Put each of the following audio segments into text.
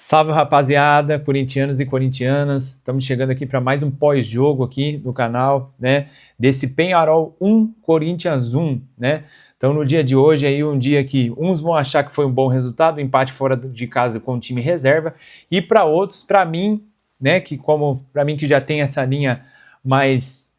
Salve, rapaziada, corintianos e corintianas. Estamos chegando aqui para mais um pós-jogo aqui no canal, né? Desse Penharol 1, Corinthians 1, né? Então, no dia de hoje aí um dia que uns vão achar que foi um bom resultado, um empate fora de casa com o time reserva, e para outros, para mim, né, que como para mim que já tem essa linha mais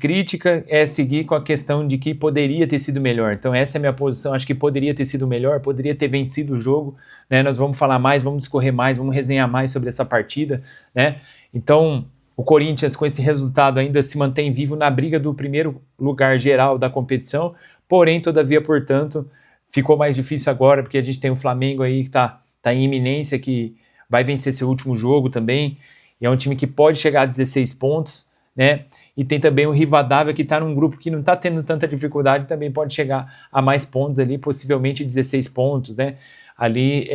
crítica, é seguir com a questão de que poderia ter sido melhor. Então essa é a minha posição, acho que poderia ter sido melhor, poderia ter vencido o jogo, né? Nós vamos falar mais, vamos discorrer mais, vamos resenhar mais sobre essa partida, né? Então o Corinthians com esse resultado ainda se mantém vivo na briga do primeiro lugar geral da competição, porém, todavia, portanto, ficou mais difícil agora, porque a gente tem o Flamengo aí que tá em iminência, que vai vencer seu último jogo também, e é um time que pode chegar a 16 pontos, né? E tem também o Rivadavia, que está num grupo que não está tendo tanta dificuldade, também pode chegar a mais pontos ali, possivelmente 16 pontos, né? Ali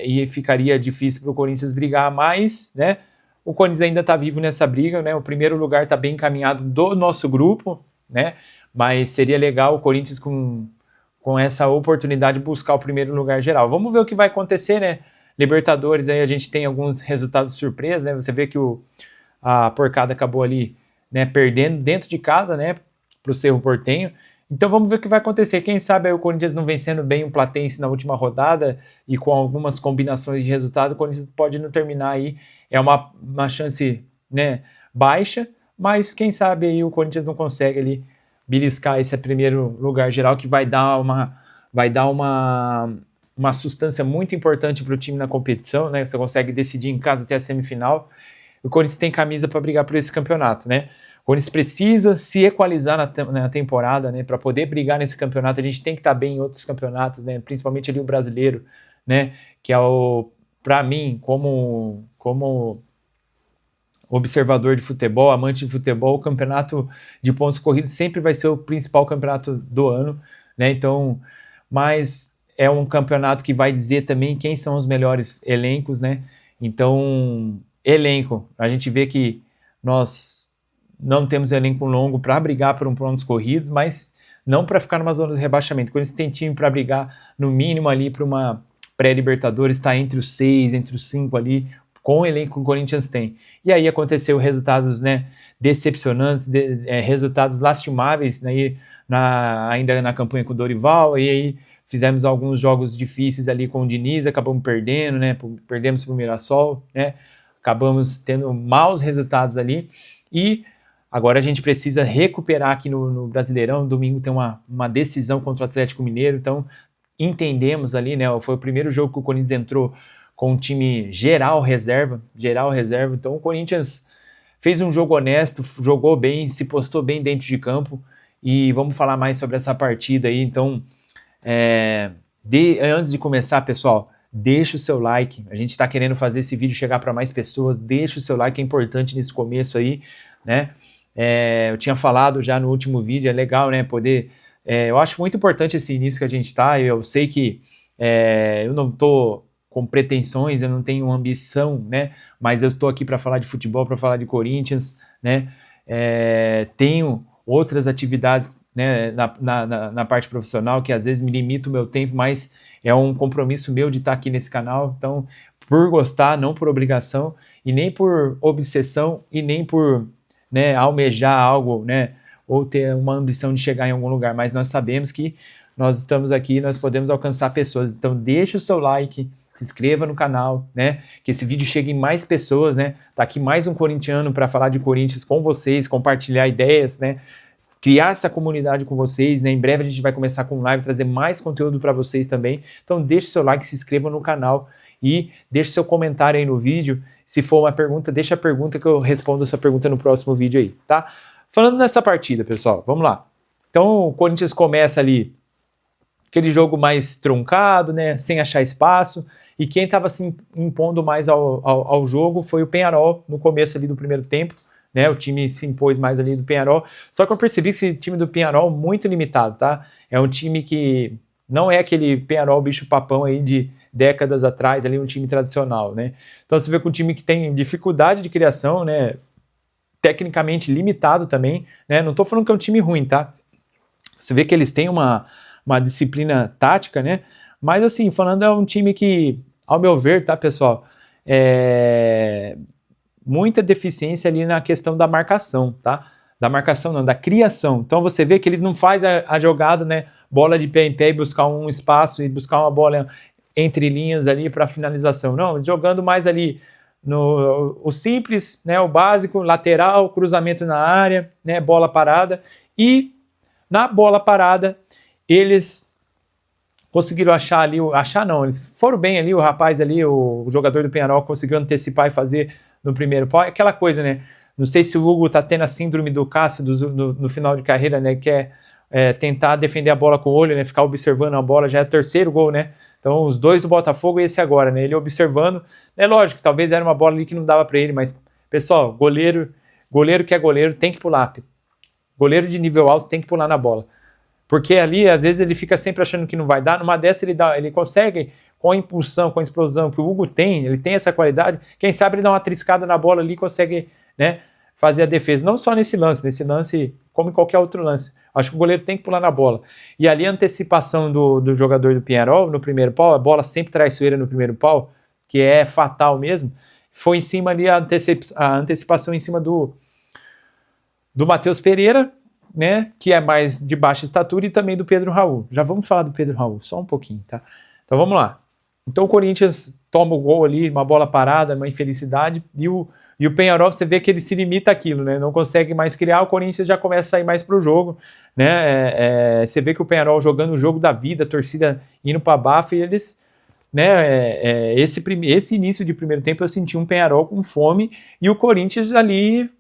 e ficaria difícil para o Corinthians brigar, mas, né? O Corinthians ainda está vivo nessa briga, né? O primeiro lugar está bem encaminhado do nosso grupo, né? Mas seria legal o Corinthians com essa oportunidade de buscar o primeiro lugar geral. Vamos ver o que vai acontecer, né? Libertadores, aí a gente tem alguns resultados surpresa, né? Você vê que a Porcada acabou ali, né, perdendo dentro de casa, né, para o Cerro Porteño. Então vamos ver o que vai acontecer. Quem sabe aí o Corinthians não vencendo bem o Platense na última rodada e com algumas combinações de resultado, o Corinthians pode não terminar aí. É uma chance, né, baixa, mas quem sabe aí o Corinthians não consegue ali beliscar esse primeiro lugar geral, que vai dar uma sustância muito importante para o time na competição, né? Você consegue decidir em casa até a semifinal. O Corinthians tem camisa para brigar por esse campeonato, né? O Corinthians precisa se equalizar na temporada, né? Para poder brigar nesse campeonato, a gente tem que estar bem em outros campeonatos, né? Principalmente ali o brasileiro, né? Que é para mim, como observador de futebol, amante de futebol, o campeonato de pontos corridos sempre vai ser o principal campeonato do ano, né? Então, mas é um campeonato que vai dizer também quem são os melhores elencos, né? Então, elenco, a gente vê que nós não temos elenco longo para brigar por pontos corridos, mas não para ficar numa zona de rebaixamento. Quando eles têm time para brigar, no mínimo ali para uma pré-Libertadores, está entre os 6, entre os 5 ali, com o elenco que o Corinthians tem. E aí aconteceu resultados, né, decepcionantes, resultados lastimáveis, né, ainda na campanha com o Dorival, e aí fizemos alguns jogos difíceis ali com o Diniz, acabamos perdendo, né, perdemos para o Mirassol, né, acabamos tendo maus resultados ali, e agora a gente precisa recuperar aqui no Brasileirão. Domingo tem uma decisão contra o Atlético Mineiro, então entendemos ali, né, foi o primeiro jogo que o Corinthians entrou com um time geral reserva, então o Corinthians fez um jogo honesto, jogou bem, se postou bem dentro de campo, e vamos falar mais sobre essa partida aí. Então, antes de começar, pessoal, deixa o seu like, a gente está querendo fazer esse vídeo chegar para mais pessoas, deixa o seu like, é importante nesse começo aí, né? Eu tinha falado já no último vídeo, é legal, né, poder, eu acho muito importante esse início que a gente tá, eu sei que eu não tô com pretensões, eu não tenho ambição, né, mas eu estou aqui para falar de futebol, para falar de Corinthians, né, tenho outras atividades, né, na parte profissional, que às vezes me limita o meu tempo, mas é um compromisso meu de estar aqui nesse canal. Então, por gostar, não por obrigação, e nem por obsessão, e nem por, né, almejar algo, né, ou ter uma ambição de chegar em algum lugar, mas nós sabemos que nós estamos aqui, nós podemos alcançar pessoas. Então deixa o seu like, se inscreva no canal, né, que esse vídeo chegue em mais pessoas, né, tá aqui mais um corintiano para falar de Corinthians com vocês, compartilhar ideias, né, criar essa comunidade com vocês, né? Em breve a gente vai começar com live, trazer mais conteúdo para vocês também. Então deixe seu like, se inscreva no canal e deixe seu comentário aí no vídeo. Se for uma pergunta, deixa a pergunta que eu respondo essa pergunta no próximo vídeo aí, tá? Falando nessa partida, pessoal, vamos lá. Então o Corinthians começa ali aquele jogo mais truncado, né? Sem achar espaço, e quem estava se impondo mais ao jogo foi o Penharol no começo ali do primeiro tempo. Né, o time se impôs mais ali do Penharol, só que eu percebi que esse time do Penharol é muito limitado, tá? É um time que não é aquele Penharol bicho-papão aí de décadas atrás, ali um time tradicional, né? Então você vê que um time que tem dificuldade de criação, né? Tecnicamente limitado também, né? Não tô falando que é um time ruim, tá? Você vê que eles têm uma disciplina tática, né? Mas assim, falando, é um time que, ao meu ver, tá, pessoal, muita deficiência ali na questão da marcação, tá? Da marcação não, da criação. Então você vê que eles não fazem a jogada, né? Bola de pé em pé e buscar um espaço e buscar uma bola entre linhas ali para finalização. Não, jogando mais ali o simples, né? O básico, lateral, cruzamento na área, né? Bola parada. E na bola parada, eles conseguiram achar ali, eles foram bem ali, o rapaz ali, o jogador do Peñarol conseguiu antecipar e fazer no primeiro pau, aquela coisa, né? Não sei se o Hugo tá tendo a síndrome do Cássio no final de carreira, né? Que é tentar defender a bola com o olho, né? Ficar observando a bola, já é o terceiro gol, né? Então, os dois do Botafogo e esse agora, né? Ele observando, é lógico, talvez era uma bola ali que não dava para ele, mas, pessoal, goleiro que é goleiro tem que pular. Goleiro de nível alto tem que pular na bola. Porque ali, às vezes, ele fica sempre achando que não vai dar. Numa dessa, ele consegue, com a impulsão, com a explosão que o Hugo tem, ele tem essa qualidade, quem sabe ele dá uma triscada na bola ali e consegue, né, fazer a defesa. Não só nesse lance, como em qualquer outro lance. Acho que o goleiro tem que pular na bola. E ali a antecipação do jogador do Peñarol no primeiro pau, a bola sempre traiçoeira no primeiro pau, que é fatal mesmo, foi em cima ali a antecipação em cima do Matheus Pereira, né, que é mais de baixa estatura, e também do Pedro Raul. Já vamos falar do Pedro Raul, só um pouquinho, tá? Então vamos lá. Então o Corinthians toma o gol ali, uma bola parada, uma infelicidade, e o Peñarol, você vê que ele se limita àquilo, né? Não consegue mais criar, o Corinthians já começa a ir mais pro jogo, né? Você vê que o Peñarol jogando o jogo da vida, a torcida indo para baixo, e eles, né? Esse início de primeiro tempo eu senti um Peñarol com fome, e o Corinthians ali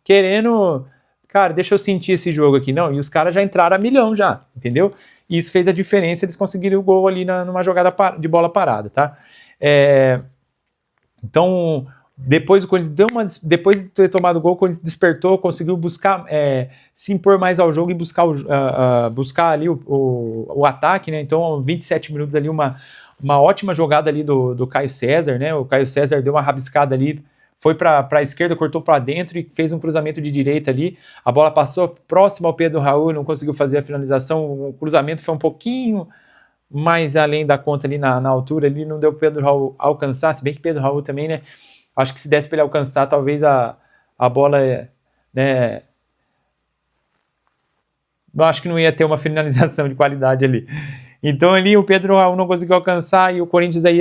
querendo, cara, deixa eu sentir esse jogo aqui. Não, e os caras já entraram a milhão já, entendeu? E isso fez a diferença, eles conseguiram o gol ali numa jogada de bola parada, tá? Então, depois o Corinthians depois de ter tomado o gol, o Corinthians despertou, conseguiu buscar, se impor mais ao jogo e buscar ali o ataque, né? Então, 27 minutos ali, uma ótima jogada ali do Caio César, né? O Caio César deu uma rabiscada ali, foi para a esquerda, cortou para dentro e fez um cruzamento de direita ali. A bola passou próximo ao Pedro Raul, não conseguiu fazer a finalização. O cruzamento foi um pouquinho mais além da conta ali na altura, ali não deu para o Pedro Raul alcançar, se bem que Pedro Raul também, né? Acho que se desse para ele alcançar, talvez a bola, né? Eu acho que não ia ter uma finalização de qualidade ali. Então ali o Pedro Raul não conseguiu alcançar, e o Corinthians aí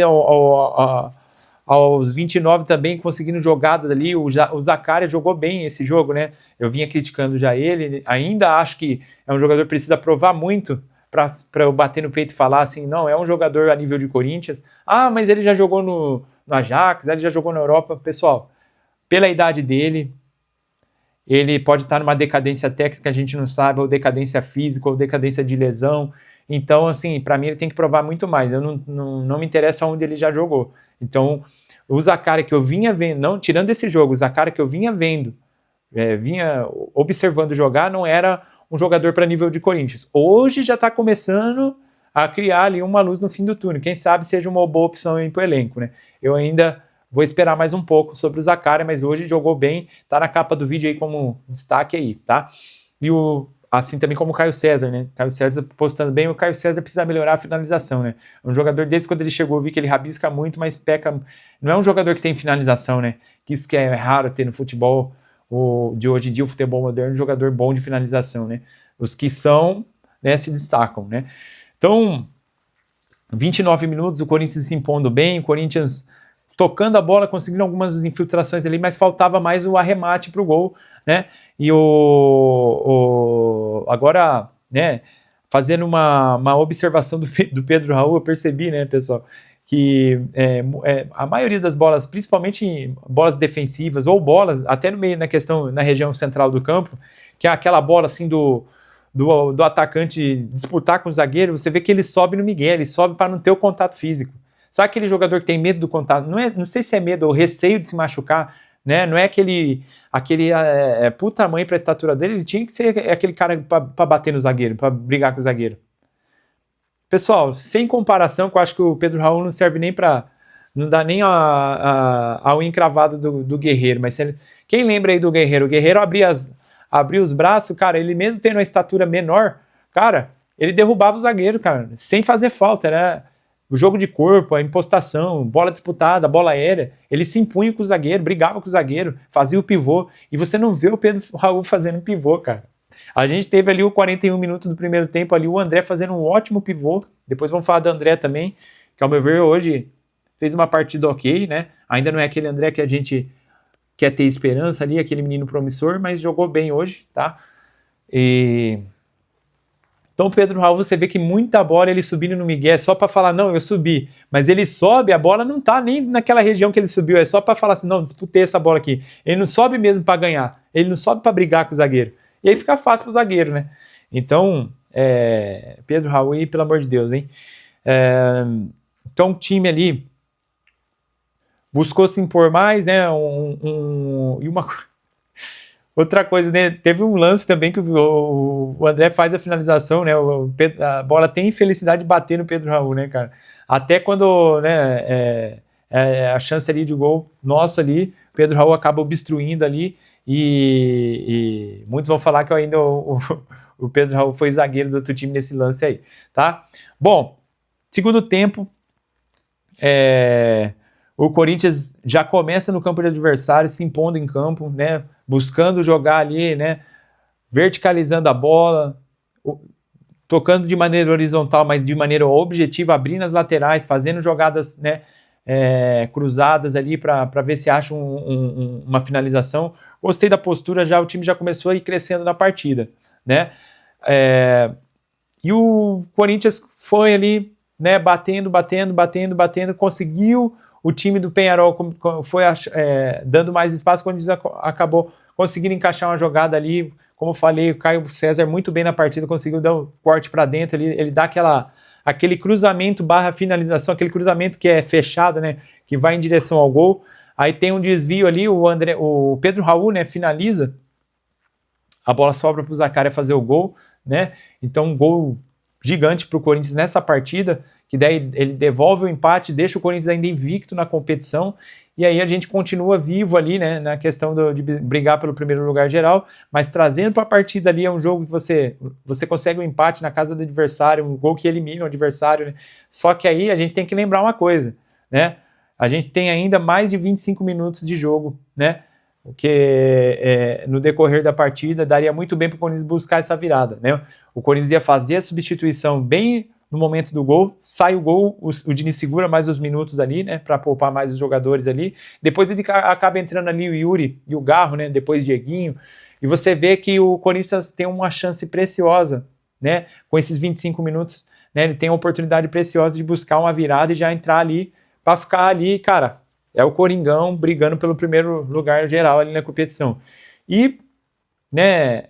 aos 29 também conseguindo jogadas ali. O Zaccaria jogou bem esse jogo, né? Eu vinha criticando já ele, ainda acho que é um jogador que precisa provar muito para eu bater no peito e falar assim, não, é um jogador a nível de Corinthians. Ah, mas ele já jogou no Ajax, ele já jogou na Europa. Pessoal, pela idade dele, ele pode estar numa decadência técnica, a gente não sabe, ou decadência física, ou decadência de lesão. Então, assim, para mim ele tem que provar muito mais. Eu não me interessa onde ele já jogou. Então, o Zaccaria que eu vinha vendo, não tirando esse jogo, o Zaccaria que eu vinha vendo, vinha observando jogar, não era um jogador para nível de Corinthians. Hoje já está começando a criar ali uma luz no fim do túnel. Quem sabe seja uma boa opção para o elenco, né? Eu ainda vou esperar mais um pouco sobre o Zaccaria, mas hoje jogou bem, tá na capa do vídeo aí como destaque aí, tá? E assim também como o Caio César, né? Caio César postando bem, o Caio César precisa melhorar a finalização, né? Um jogador desse, quando ele chegou, eu vi que ele rabisca muito, mas peca. Não é um jogador que tem finalização, né? Que isso que é raro ter no futebol de hoje em dia, o futebol moderno, um jogador bom de finalização, né? Os que são, né, se destacam, né? Então, 29 minutos, o Corinthians se impondo bem, o Corinthians tocando a bola, conseguindo algumas infiltrações ali, mas faltava mais o arremate para o gol, né? E agora, né, fazendo uma observação do Pedro Raul, eu percebi, né, pessoal, que a maioria das bolas, principalmente bolas defensivas ou bolas, até no meio, na região central do campo, que é aquela bola assim do atacante disputar com o zagueiro, você vê que ele sobe no migué, ele sobe para não ter o contato físico. Sabe aquele jogador que tem medo do contato? Não sei se é medo ou receio de se machucar, né? Não é aquele puta mãe para a estatura dele, ele tinha que ser aquele cara para bater no zagueiro, para brigar com o zagueiro. Pessoal, sem comparação, que eu acho que o Pedro Raul não serve nem para, não dá nem ao encravado do Guerreiro, mas quem lembra aí do Guerreiro? O Guerreiro abria os braços, cara, ele mesmo tendo uma estatura menor, cara, ele derrubava o zagueiro, cara, sem fazer falta, o jogo de corpo, a impostação, bola disputada, bola aérea, ele se impunha com o zagueiro, brigava com o zagueiro, fazia o pivô, e você não vê o Pedro Raul fazendo pivô, cara. A gente teve ali o 41 minutos do primeiro tempo, ali o André fazendo um ótimo pivô, depois vamos falar do André também, que ao meu ver hoje fez uma partida ok, né? Ainda não é aquele André que a gente quer ter esperança ali, aquele menino promissor, mas jogou bem hoje, tá? Então o Pedro Raul, você vê que muita bola ele subindo no migué só para falar, não, eu subi. Mas ele sobe, a bola não tá nem naquela região que ele subiu, é só para falar assim, não, disputei essa bola aqui. Ele não sobe mesmo para ganhar, ele não sobe para brigar com o zagueiro. E aí fica fácil pro zagueiro, né? Então, Pedro Raul, pelo amor de Deus, hein? Então o time ali buscou se impor mais, né? E uma outra coisa, né? Teve um lance também que o André faz a finalização, né? A bola tem infelicidade de bater no Pedro Raul, né, cara? Até quando, né, a chance ali de gol nosso ali, o Pedro Raul acaba obstruindo ali e muitos vão falar que ainda o Pedro Raul foi zagueiro do outro time nesse lance aí, tá? Bom, segundo tempo, o Corinthians já começa no campo de adversário, se impondo em campo, né? Buscando jogar ali, né? Verticalizando a bola, tocando de maneira horizontal, mas de maneira objetiva, abrindo as laterais, fazendo jogadas, né? Cruzadas ali para ver se acha uma finalização. Gostei da postura, já o time já começou a ir crescendo na partida, né? E o Corinthians foi ali, né? Batendo, conseguiu. O time do Peñarol foi dando mais espaço, quando acabou conseguindo encaixar uma jogada ali. Como eu falei, o Caio César muito bem na partida, conseguiu dar um corte para dentro, ele dá aquele cruzamento / finalização, aquele cruzamento que é fechado, né, que vai em direção ao gol. Aí tem um desvio ali, o Pedro Raul, né, finaliza, a bola sobra para o Zaccaria fazer o gol, né? Então um gol gigante para o Corinthians nessa partida, que daí ele devolve o empate, deixa o Corinthians ainda invicto na competição, e aí a gente continua vivo ali, né, na questão de brigar pelo primeiro lugar geral, mas trazendo para a partida ali é um jogo que você consegue um empate na casa do adversário, um gol que elimina o adversário, né? Só que aí a gente tem que lembrar uma coisa, né? A gente tem ainda mais de 25 minutos de jogo, né? O que no decorrer da partida daria muito bem para o Corinthians buscar essa virada, né? O Corinthians ia fazer a substituição bem no momento do gol, sai o gol, o Diniz segura mais os minutos ali, né, para poupar mais os jogadores ali, depois ele acaba entrando ali o Yuri e o Garro, né, depois Dieguinho, e você vê que o Corinthians tem uma chance preciosa, né, com esses 25 minutos, né, ele tem a oportunidade preciosa de buscar uma virada e já entrar ali, para ficar ali, cara, é o Coringão brigando pelo primeiro lugar geral ali na competição. E, né,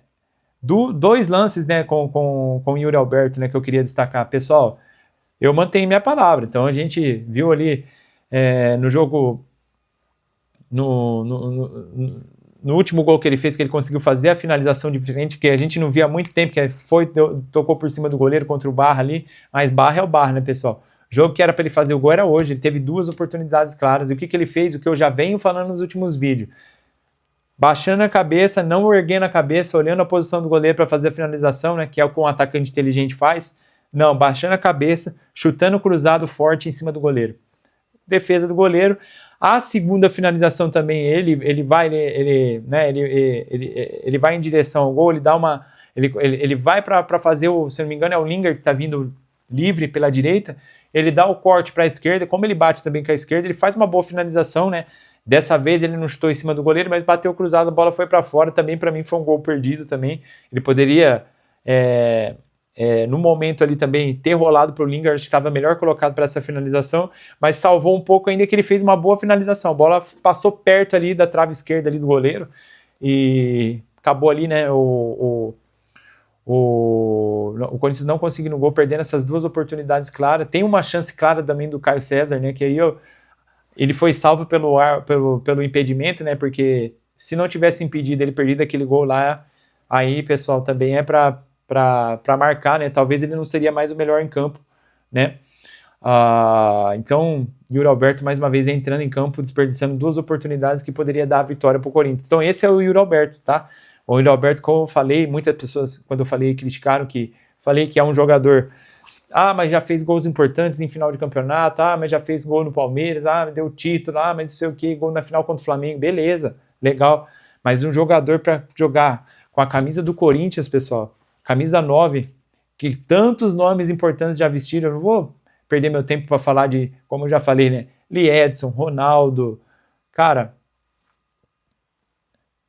dois lances, né, com o Yuri Alberto, né, que eu queria destacar. Pessoal, eu mantenho minha palavra. Então a gente viu ali no jogo, no último gol que ele fez, que ele conseguiu fazer a finalização diferente, que a gente não via há muito tempo, que tocou por cima do goleiro contra o Barra ali, mas Barra é o Barra, né, pessoal? O jogo que era para ele fazer o gol era hoje, ele teve 2 oportunidades claras, e o que ele fez? O que eu já venho falando nos últimos vídeos. Baixando a cabeça, não erguendo a cabeça, olhando a posição do goleiro para fazer a finalização, né, que é o que um atacante inteligente faz. Não, baixando a cabeça, chutando cruzado forte em cima do goleiro. Defesa do goleiro. A segunda finalização também, ele vai em direção ao gol, ele vai para fazer, se não me engano, é o Lingard que está vindo livre pela direita, ele dá o corte para a esquerda, como ele bate também com a esquerda, ele faz uma boa finalização, né? Dessa vez ele não chutou em cima do goleiro, mas bateu cruzado, a bola foi para fora, também para mim foi um gol perdido também. Ele poderia, no momento ali também, ter rolado para o Lingard, que estava melhor colocado para essa finalização, mas salvou um pouco ainda que ele fez uma boa finalização. A bola passou perto ali da trave esquerda ali do goleiro e acabou ali, né, o Corinthians não conseguindo gol, perdendo essas 2 oportunidades claras. Tem uma chance clara também do Caio César, né, que aí ele foi salvo pelo impedimento, né? Porque se não tivesse impedido, ele perdido aquele gol lá, aí, pessoal, também é para marcar, né? Talvez ele não seria mais o melhor em campo, né? Então, Yuri Alberto, mais uma vez, entrando em campo, desperdiçando 2 oportunidades que poderia dar a vitória para o Corinthians. Então, esse é o Yuri Alberto, tá? O Yuri Alberto, como eu falei, muitas pessoas, quando eu falei, criticaram falei que é um jogador Ah, mas já fez gols importantes em final de campeonato. Ah, mas já fez gol no Palmeiras. Ah, deu título. Ah, mas não sei o que, gol na final contra o Flamengo. Beleza, legal. Mas um jogador para jogar com a camisa do Corinthians, pessoal, camisa 9, que tantos nomes importantes já vestiram, eu não vou perder meu tempo para falar de, como eu já falei, né? Lee Edson, Ronaldo, cara,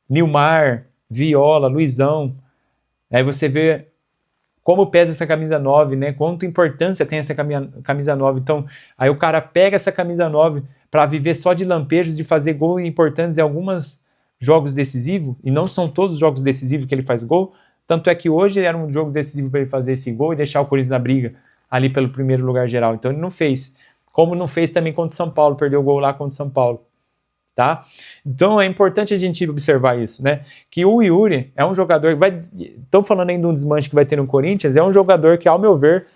Nilmar, Viola, Luizão. Aí você vê como pesa essa camisa 9, né? Quanta importância tem essa camisa 9. Então, aí o cara pega essa camisa 9 para viver só de lampejos, de fazer gols importantes em alguns jogos decisivos, e não são todos os jogos decisivos que ele faz gol. Tanto é que hoje era um jogo decisivo para ele fazer esse gol e deixar o Corinthians na briga ali pelo primeiro lugar geral. Então ele não fez. Como não fez também contra o São Paulo, perdeu o gol lá contra o São Paulo. Tá? Então é importante a gente observar isso, né? Que o Yuri é um jogador que vai. Estão falando aí de um desmanche que vai ter no Corinthians, é um jogador que, ao meu ver,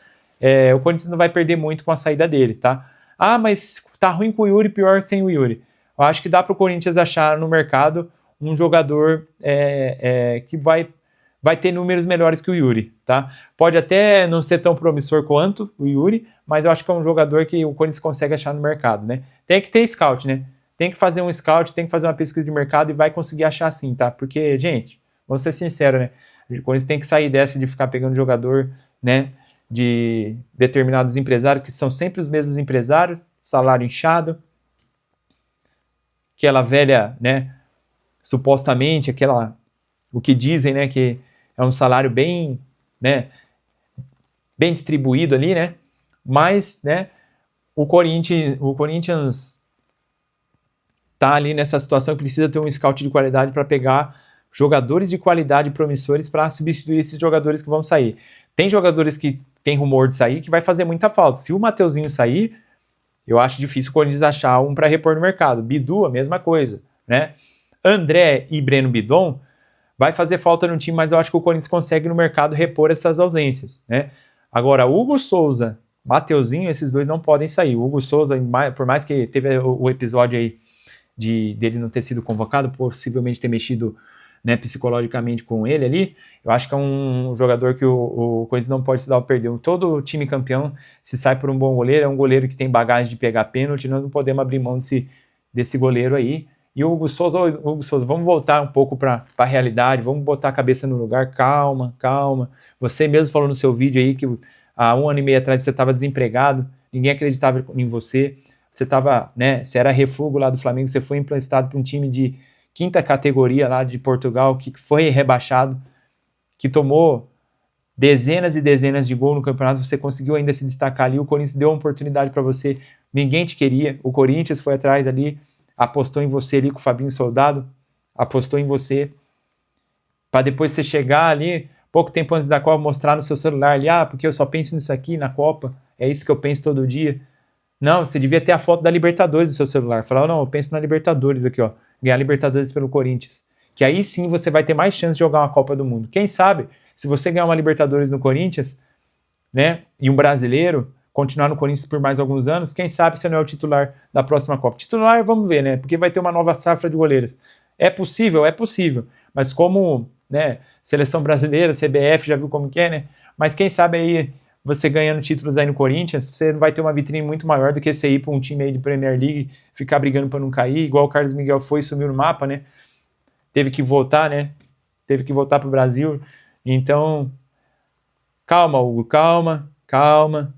o Corinthians não vai perder muito com a saída dele, tá? Ah, mas tá ruim com o Yuri, pior sem o Yuri. Eu acho que dá para o Corinthians achar no mercado um jogador que vai ter números melhores que o Yuri, tá? Pode até não ser tão promissor quanto o Yuri, mas eu acho que é um jogador que o Corinthians consegue achar no mercado, né? Tem que ter scout, né? Tem que fazer um scout, tem que fazer uma pesquisa de mercado e vai conseguir achar sim, tá? Porque, gente, vamos ser sinceros, né? O Corinthians tem que sair dessa de ficar pegando jogador, né? De determinados empresários, que são sempre os mesmos empresários, salário inchado, aquela velha, né? Supostamente, o que dizem, né? Que é um salário bem, né? Bem distribuído ali, né? Mas, né? O Corinthians tá ali nessa situação que precisa ter um scout de qualidade para pegar jogadores de qualidade promissores para substituir esses jogadores que vão sair. Tem jogadores que tem rumor de sair que vai fazer muita falta. Se o Mateuzinho sair, eu acho difícil o Corinthians achar um para repor no mercado. Bidu, a mesma coisa, né? André e Breno Bidon vai fazer falta no time, mas eu acho que o Corinthians consegue no mercado repor essas ausências, né? Agora, Hugo Souza, Mateuzinho, esses dois não podem sair. O Hugo Souza, por mais que teve o episódio aí dele não ter sido convocado, possivelmente ter mexido, né, psicologicamente com ele ali, eu acho que é um jogador que o Corinthians não pode se dar o perder. Todo time campeão, se sai por um bom goleiro, é um goleiro que tem bagagem de pegar pênalti, nós não podemos abrir mão desse goleiro aí. E o Hugo Souza, vamos voltar um pouco para a realidade, vamos botar a cabeça no lugar, calma. Você mesmo falou no seu vídeo aí que há 1 ano e meio atrás você estava desempregado, ninguém acreditava em você. Você estava, né? Você era refúgio lá do Flamengo, você foi emprestado para um time de 5ª categoria lá de Portugal, que foi rebaixado, que tomou dezenas e dezenas de gols no campeonato, você conseguiu ainda se destacar ali, o Corinthians deu uma oportunidade para você, ninguém te queria, o Corinthians foi atrás ali, apostou em você ali com o Fabinho Soldado, apostou em você, para depois você chegar ali, pouco tempo antes da Copa, mostrar no seu celular ali, porque eu só penso nisso aqui na Copa, é isso que eu penso todo dia. Não, você devia ter a foto da Libertadores no seu celular. Falar, não, eu penso na Libertadores aqui, ó. Ganhar Libertadores pelo Corinthians. Que aí sim você vai ter mais chance de jogar uma Copa do Mundo. Quem sabe, se você ganhar uma Libertadores no Corinthians, né, e um brasileiro, continuar no Corinthians por mais alguns anos, quem sabe você não é o titular da próxima Copa. Titular, vamos ver, né, porque vai ter uma nova safra de goleiros. É possível? É possível. Mas como, né, seleção brasileira, CBF, já viu como que é, né? Mas quem sabe aí você ganhando títulos aí no Corinthians, você vai ter uma vitrine muito maior do que você ir para um time aí de Premier League, ficar brigando para não cair, igual o Carlos Miguel foi e sumiu no mapa, né? Teve que voltar, né? Teve que voltar para o Brasil. Então, calma, Hugo, calma.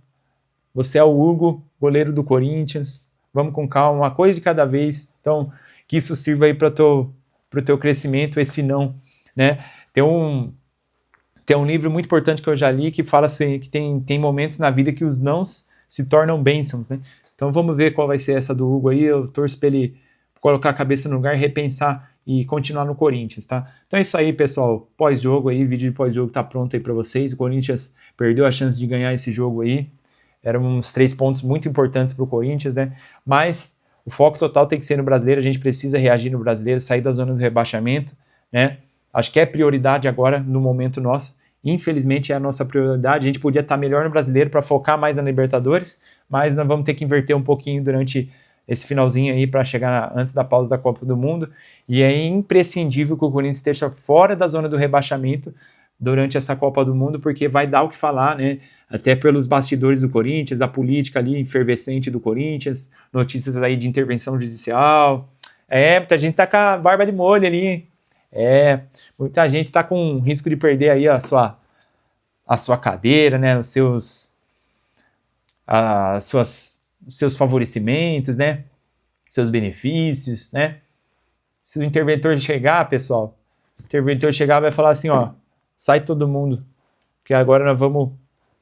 Você é o Hugo, goleiro do Corinthians. Vamos com calma, uma coisa de cada vez. Então, que isso sirva aí para o teu crescimento, esse não, né? Tem um livro muito importante que eu já li que fala assim, que tem momentos na vida que os nãos se tornam bênçãos, né? Então vamos ver qual vai ser essa do Hugo aí. Eu torço para ele colocar a cabeça no lugar, repensar e continuar no Corinthians, tá? Então é isso aí, pessoal. Pós-jogo aí, vídeo de pós-jogo tá pronto aí para vocês. O Corinthians perdeu a chance de ganhar esse jogo aí. Eram uns 3 pontos muito importantes para o Corinthians, né? Mas o foco total tem que ser no brasileiro. A gente precisa reagir no brasileiro, sair da zona do rebaixamento, né? Acho que é prioridade agora no momento nosso. Infelizmente é a nossa prioridade. A gente podia estar melhor no brasileiro para focar mais na Libertadores, mas nós vamos ter que inverter um pouquinho durante esse finalzinho aí para chegar antes da pausa da Copa do Mundo. E é imprescindível que o Corinthians esteja fora da zona do rebaixamento durante essa Copa do Mundo, porque vai dar o que falar, né? Até pelos bastidores do Corinthians, a política ali efervescente do Corinthians, notícias aí de intervenção judicial. Muita gente tá com a barba de molho ali, hein? Muita gente tá com risco de perder aí a sua cadeira, né? Os seus favorecimentos, né? Seus benefícios, né? Se o interventor chegar, pessoal, o interventor chegar vai falar assim, ó, sai todo mundo, porque agora nós vamos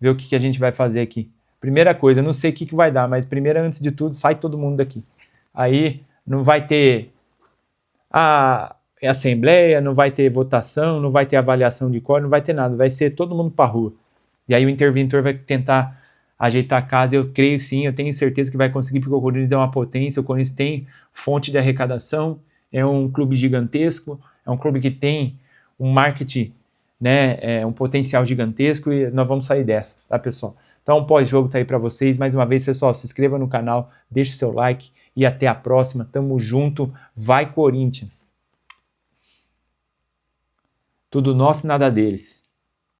ver o que a gente vai fazer aqui. Primeira coisa, eu não sei o que vai dar, mas primeiro, antes de tudo, sai todo mundo daqui. Aí não vai ter a assembleia, não vai ter votação, não vai ter avaliação de quórum, não vai ter nada, vai ser todo mundo para rua. E aí o interventor vai tentar ajeitar a casa, eu creio sim, eu tenho certeza que vai conseguir, porque o Corinthians é uma potência, o Corinthians tem fonte de arrecadação, é um clube gigantesco, é um clube que tem um marketing, né, um potencial gigantesco, e nós vamos sair dessa, tá, pessoal? Então, o pós-jogo tá aí para vocês. Mais uma vez, pessoal, se inscreva no canal, deixe seu like e até a próxima. Tamo junto. Vai, Corinthians! Tudo nosso e nada deles.